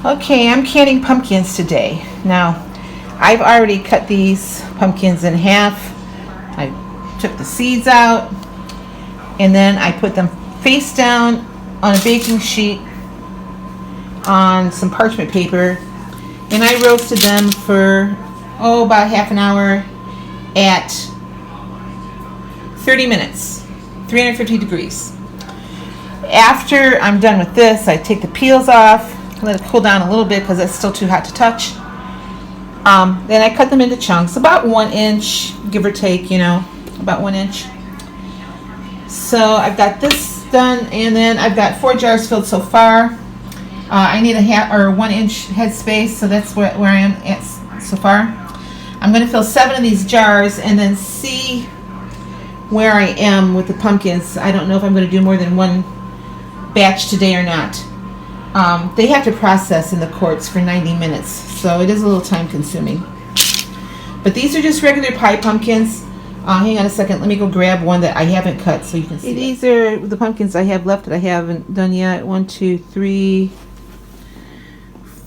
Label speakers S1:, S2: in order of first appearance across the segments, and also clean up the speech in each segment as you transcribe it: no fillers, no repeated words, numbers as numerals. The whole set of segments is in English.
S1: Okay, I'm canning pumpkins today. Now, I've already cut these pumpkins in half. I took the seeds out, and then I put them face down on a baking sheet on some parchment paper, and I roasted them for, about half an hour at 30 minutes, 350 degrees. After I'm done with this, I take the peels off, let it cool down a little bit because it's still too hot to touch. Then I cut them into chunks, about 1 inch, give or take, about 1 inch. So I've got this done, and then I've got 4 jars filled so far. I need a 1 inch headspace, so that's where I am at so far. I'm going to fill 7 of these jars and then see where I am with the pumpkins. I don't know if I'm going to do more than one batch today or not. They have to process in the quarts for 90 minutes, so it is a little time consuming. But these are just regular pie pumpkins. Hang on a second, let me go grab one that I haven't cut so you can see. These are the pumpkins I have left that I haven't done yet. 1, 2, 3,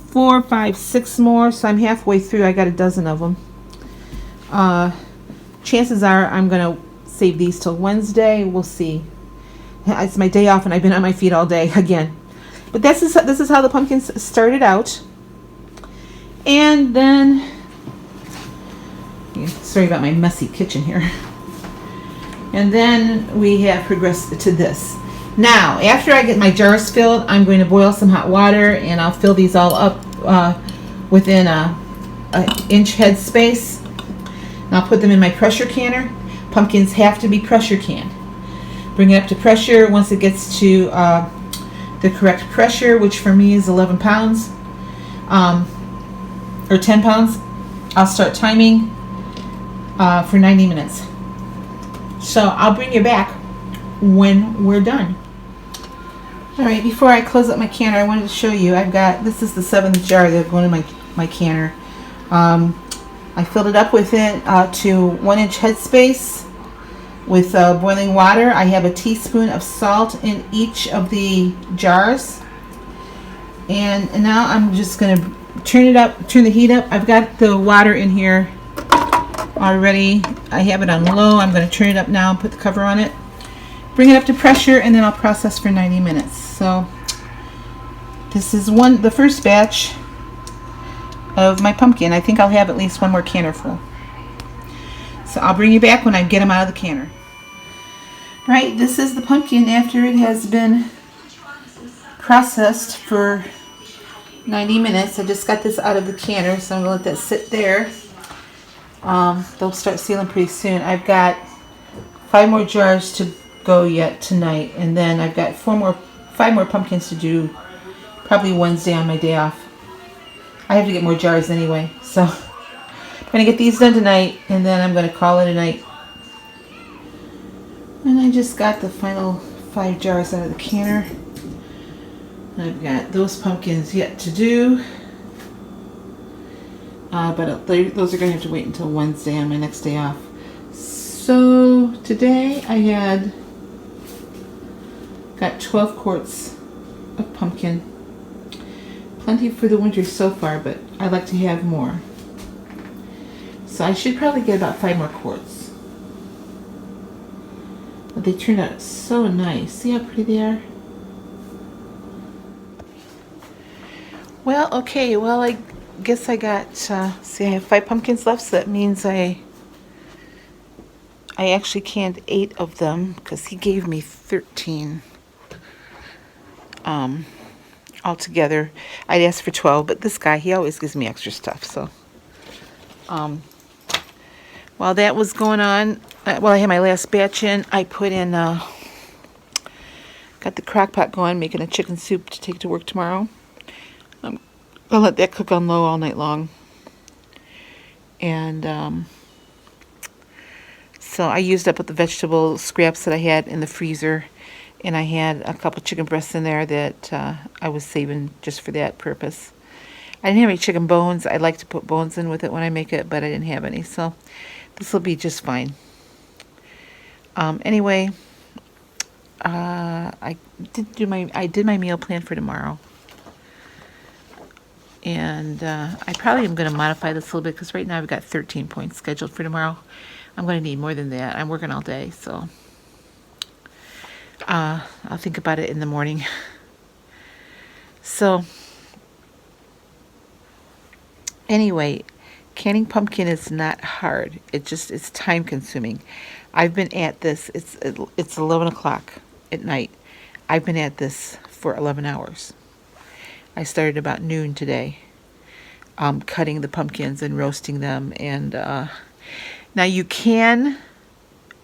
S1: 4, 5, 6 more, so I'm halfway through. I got a dozen of them. Chances are I'm gonna save these till Wednesday. We'll see. It's my day off and I've been on my feet all day again. But this is how the pumpkins started out. And then, sorry about my messy kitchen here. And then we have progressed to this. Now, after I get my jars filled, I'm going to boil some hot water, and I'll fill these all up within an inch head space. And I'll put them in my pressure canner. Pumpkins have to be pressure canned. Bring it up to pressure. Once it gets to the correct pressure, which for me is 11 pounds or 10 pounds, I'll start timing for 90 minutes. So I'll bring you back when we're done. Alright, before I close up my canner, I wanted to show you, this is the 7th jar that's going in my canner. I filled it up with it to 1 inch headspace with boiling water. I have a teaspoon of salt in each of the jars. And now I'm just going to turn the heat up. I've got the water in here already. I have it on low. I'm going to turn it up now and put the cover on it. Bring it up to pressure, and then I'll process for 90 minutes. So this is the first batch of my pumpkin. I think I'll have at least one more canner full. So I'll bring you back when I get them out of the canner. Right, this is the pumpkin after it has been processed for 90 minutes. I just got this out of the canner, so I'm going to let that sit there. They'll start sealing pretty soon. I've got 5 more jars to go yet tonight, and then I've got 5 more pumpkins to do probably Wednesday on my day off. I have to get more jars anyway, so I'm going to get these done tonight, and then I'm going to call it a night. And I just got the final 5 jars out of the canner. I've got those pumpkins yet to do. But those are going to have to wait until Wednesday on my next day off. So today I got 12 quarts of pumpkin. Plenty for the winter so far, but I'd like to have more. So I should probably get about 5 more quarts. But they turned out so nice. See how pretty they are? Well, okay. Well, I guess I got, see, I have 5 pumpkins left, so that means I actually canned 8 of them because he gave me 13 altogether. I'd asked for 12, but this guy, he always gives me extra stuff. So while that was going on, while I had my last batch in, I put in, got the crock pot going, making a chicken soup to take to work tomorrow. I'll let that cook on low all night long. And so I used up the vegetable scraps that I had in the freezer, and I had a couple chicken breasts in there that I was saving just for that purpose. I didn't have any chicken bones. I like to put bones in with it when I make it, but I didn't have any, so this will be just fine. Anyway, I did my meal plan for tomorrow. And I probably am going to modify this a little bit because right now I've got 13 points scheduled for tomorrow. I'm going to need more than that. I'm working all day, so I'll think about it in the morning. So anyway, canning pumpkin is not hard. It's time consuming. I've been at this. It's 11 o'clock at night. I've been at this for 11 hours. I started about noon today, cutting the pumpkins and roasting them. And now you can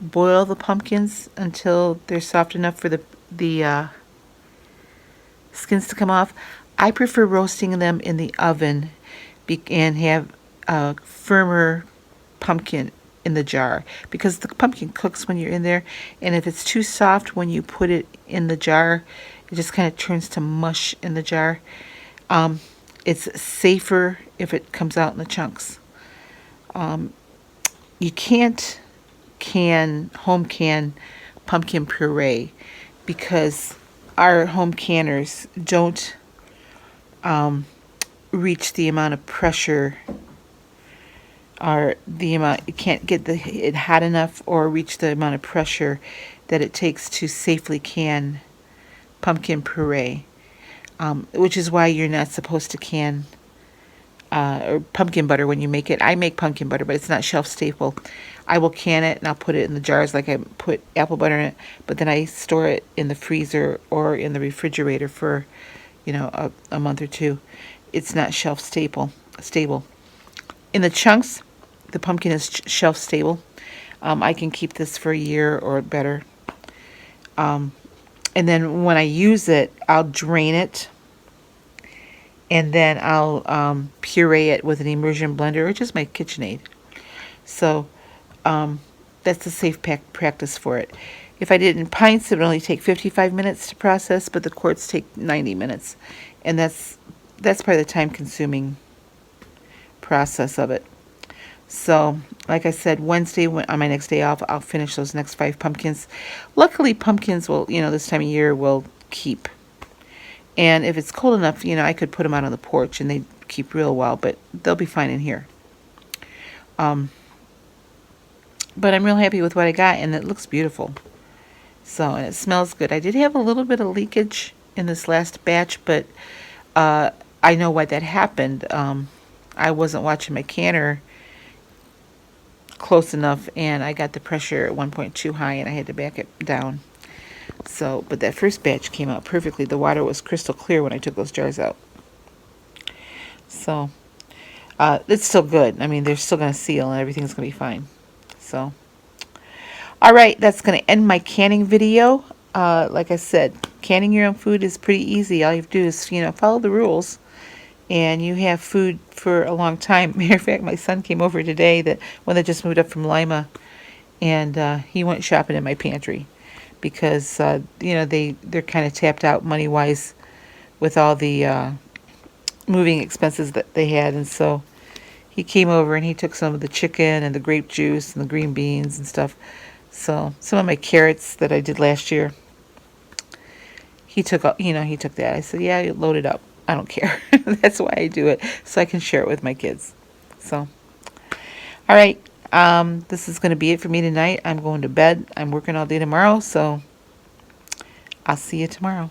S1: boil the pumpkins until they're soft enough for the skins to come off. I prefer roasting them in the oven and have a firmer pumpkin in the jar, because the pumpkin cooks when you're in there, and if it's too soft when you put it in the jar, it just kind of turns to mush in the jar. It's safer if it comes out in the chunks. You can't home can pumpkin puree because our home canners don't reach the amount of pressure, or the amount, you can't get it hot enough or reach the amount of pressure that it takes to safely can pumpkin puree, which is why you're not supposed to can or pumpkin butter when you make it. I make pumpkin butter, but it's not shelf stable. I will can it and I'll put it in the jars like I put apple butter in it, but then I store it in the freezer or in the refrigerator for, a month or two. It's not shelf stable. In the chunks, the pumpkin is shelf stable. I can keep this for a year or better. And then when I use it, I'll drain it, and then I'll puree it with an immersion blender or just my KitchenAid. So that's a safe practice for it. If I did it in pints, it would only take 55 minutes to process, but the quarts take 90 minutes. And that's probably the time-consuming process of it. So, like I said, Wednesday, on my next day off, I'll finish those next 5 pumpkins. Luckily, pumpkins will, this time of year, will keep. And if it's cold enough, I could put them out on the porch and they keep real well, but they'll be fine in here. But I'm real happy with what I got, and it looks beautiful. So, and it smells good. I did have a little bit of leakage in this last batch, but I know why that happened. I wasn't watching my canner close enough, and I got the pressure at 1.2 high, and I had to back it down. So, but that first batch came out perfectly. The water was crystal clear when I took those jars out. So, it's still good. I mean, they're still going to seal, and everything's going to be fine. So, all right, that's going to end my canning video. Like I said, canning your own food is pretty easy. All you have to do is, follow the rules, and you have food for a long time. Matter of fact, my son came over today, when they just moved up from Lima, and he went shopping in my pantry because, they're kind of tapped out money-wise with all the moving expenses that they had, and so he came over and he took some of the chicken and the grape juice and the green beans and stuff. So some of my carrots that I did last year, he took that. I said, yeah, load it up. I don't care. That's why I do it, so I can share it with my kids. So, all right. This is going to be it for me tonight. I'm going to bed. I'm working all day tomorrow, so I'll see you tomorrow.